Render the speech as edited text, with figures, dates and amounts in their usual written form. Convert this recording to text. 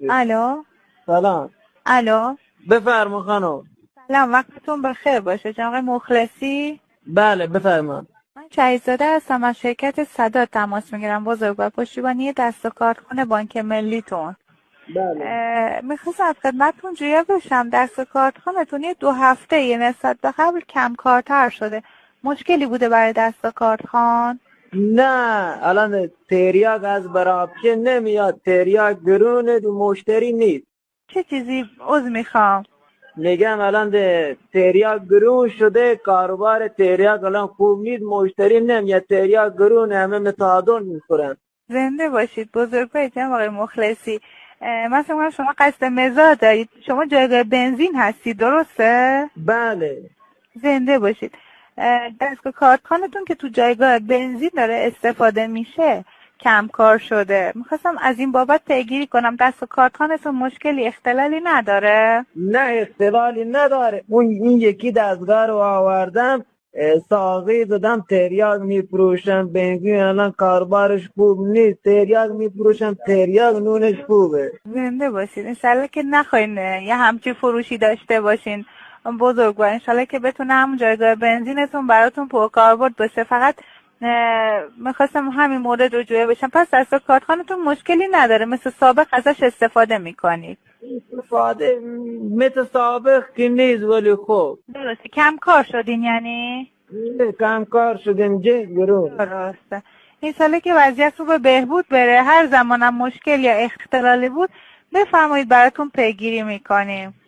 الو. سلام. الو. بفرما خانم. سلام، وقتتون بخیر باشه. جناب آقای مخلصی، بله بفرما. من شهیزاده هستم از شرکت صدات تماس میگیرم، بزرگوار پشتیبانی دست و کارتخونه بانک ملیتون. بله. میخواستم از خدمتتون جویا بشم، دست و کارتخونتون یه 2 هفته یه نسبت به قبل کم کارتر شده. مشکلی بوده برای دست و کارتخوان؟ نه الان تریاک از برابچه نمیاد، تریاک گرونه دو مشتری نیست. چه چیزی عذر میخوام؟ میگم الان تریاک گرون شده، کاروبار تریاک الان خوب نیست، مشتری نمیاد، تریاک گرون همه متادون میخورن. زنده باشید بزرگوار جناب آقای مخلصی. من فکر می‌کنم شما قصد مزاح دارید. شما جایگاه بنزین هستید، درسته؟ بله. زنده باشید. دستگاه کارتخانتون که تو جایگاه بنزین داره استفاده میشه کم کار شده. میخواستم از این بابت پیگیری کنم دستگاه کارتخانتون مشکلی اختلالی نداره؟ نه اختلالی نداره. این یکی دستگاه رو آوردم، ساقی دادم، تریاک میفروشم، بنزین الان کاربارش خوب نیست، تریاک میفروشم، تریاک نونش خوبه. زنده باشید. انشالله که نخواین یه همچی فروشی داشته باشین بزرگوار. انشالله که بتونه همون جایگاه بنزینتون براتون پرکاربرد باشه. فقط میخواستم همین مورد رو جویا بشم. پس دست کارتخانتون مشکلی نداره، مثل سابق ازش استفاده میکنید؟ استفاده مثل سابق که نیست، ولی خوب درسته، کم کار شدین یعنی؟ کم کار شدیم گرون. درسته. این ساله که وضعیت رو به بهبود بره، هر زمانم مشکل یا اختلالی بود بفرمایید براتون پیگیری میکنیم.